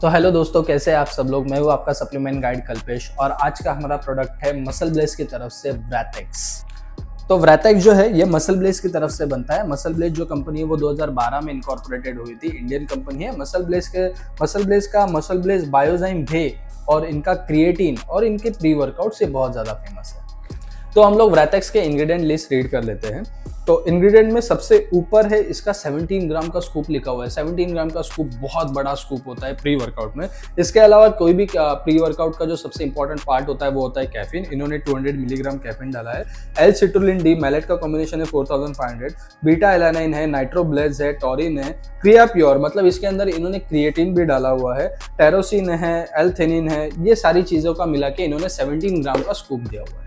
तो हेलो दोस्तों, कैसे हैं आप सब लोग। मैं हूँ आपका सप्लीमेंट गाइड कल्पेश और आज का हमारा प्रोडक्ट है मसल ब्लेज की तरफ से व्रैथेक्स। तो व्रैथेक्स जो है ये मसल ब्लेज की तरफ से बनता है। मसल ब्लेज जो कंपनी है वो 2012 में इनकॉर्पोरेटेड हुई थी, इंडियन कंपनी है। मसल ब्लेज बायोजाइम भे और इनका क्रिएटिन और इनके प्री वर्कआउट से बहुत ज़्यादा फेमस है। तो हम लोग व्रैथेक्स के इंग्रेडिएंट लिस्ट रीड कर लेते हैं। तो इंग्रेडिएंट में सबसे ऊपर है इसका 17 ग्राम का स्कूप लिखा हुआ है। 17 ग्राम का स्कूप बहुत बड़ा स्कूप होता है प्री वर्कआउट में। इसके अलावा कोई भी प्री वर्कआउट का जो सबसे इंपॉर्टेंट पार्ट होता है वो होता है कैफीन। इन्होंने 200 मिलीग्राम कैफीन डाला है। एल सिट्रुलिन डी मैलेट का कॉम्बिनेशन है 4500, बीटा एलानाइन है, नाइट्रोब्लेज है, टॉरिन है, क्रिया प्योर मतलब इसके अंदर इन्होंने क्रिएटिन भी डाला हुआ है, टेरोसिन है, एल-थेनिन है। ये सारी चीज़ों का मिला के इन्होंने 17 ग्राम का स्कूप दिया हुआ है।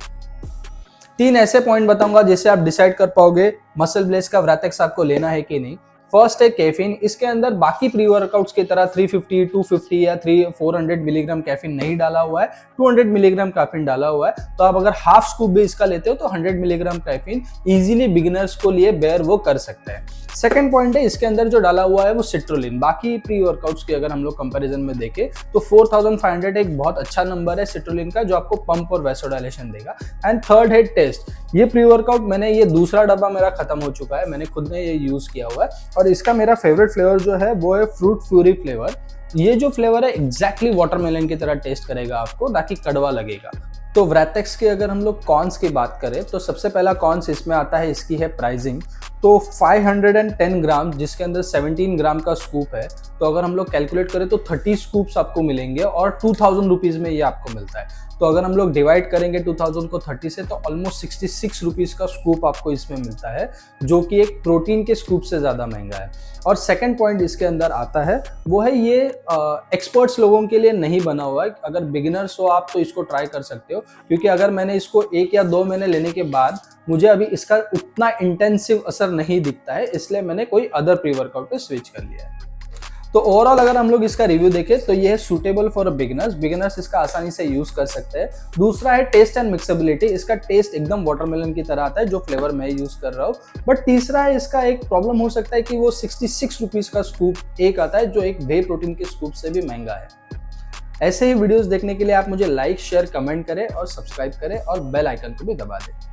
3 ऐसे पॉइंट बताऊंगा जिससे आप डिसाइड कर पाओगे मसल ब्लेज का व्रैथेक्स आपको लेना है कि नहीं। फर्स्ट है कैफीन। इसके अंदर बाकी प्री वर्कआउट्स की तरह 350, 250 या 400 मिलीग्राम कैफीन नहीं डाला हुआ है, 200 मिलीग्राम कैफीन डाला हुआ है। तो आप अगर हाफ स्कूप भी इसका लेते हो तो 100 मिलीग्राम कैफीन इजीली बिगिनर्स को लिए बेयर वो कर सकते हैं। सेकंड पॉइंट है इसके अंदर जो डाला हुआ है वो सिट्रुलिन। बाकी प्री वर्कआउट्स की अगर हम लोग कंपैरिजन में देखें तो 4500 एक बहुत अच्छा नंबर है सिट्रुलिन का, जो आपको पंप और वैसोडाइलेशन देगा। एंड थर्ड है टेस्ट। ये प्री वर्कआउट मैंने ये दूसरा डब्बा मेरा खत्म हो चुका है, मैंने खुद ने ये यूज किया हुआ है और इसका मेरा फेवरेट फ्लेवर जो है वो है फ्रूट फ्यूरी फ्लेवर। ये जो फ्लेवर है एग्जैक्टली वाटरमेलन की तरह टेस्ट करेगा आपको, ना कि कड़वा लगेगा। तो व्रैथेक्स की अगर हम लोग कॉन्स की बात करें तो सबसे पहला कॉन्स इसमें आता है इसकी है प्राइसिंग। तो 510 ग्राम जिसके अंदर 17 ग्राम का स्कूप है, तो अगर हम लोग कैलकुलेट करें तो 30 स्कूप्स आपको मिलेंगे और 2000 रुपीज़ में ये आपको मिलता है। तो अगर हम लोग डिवाइड करेंगे 2000 को 30 से तो ऑलमोस्ट 66 रुपीज़ का स्कूप आपको इसमें मिलता है, जो कि एक प्रोटीन के स्कूप से ज़्यादा महंगा है। और सेकंड पॉइंट इसके अंदर आता है वो है ये एक्सपर्ट्स लोगों के लिए नहीं बना हुआ है। अगर बिगिनर्स हो आप तो इसको ट्राई कर सकते हो, क्योंकि अगर मैंने इसको 1 या 2 महीने लेने के बाद मुझे अभी इसका उतना इंटेंसिव असर नहीं दिखता है, इसलिए मैंने कोई अदर प्री वर्कआउट पे स्विच कर लिया है। तो ओवरऑल अगर हम लोग इसका रिव्यू देखें तो ये है सूटेबल फॉर बिगिनर्स इसका आसानी से यूज कर सकते हैं। दूसरा है टेस्ट एंड मिक्सेबिलिटी। इसका टेस्ट एकदम वाटरमेलन की तरह आता है, जो फ्लेवर मैं यूज कर रहा हूँ। बट तीसरा है इसका एक प्रॉब्लम हो सकता है कि वो 66 रुपीज का स्कूप एक आता है, जो एक वे प्रोटीन के स्कूप से भी महंगा है। ऐसे ही वीडियोस देखने के लिए आप मुझे लाइक, शेयर, कमेंट करें और सब्सक्राइब करें और बेल आइकन को भी दबा दें।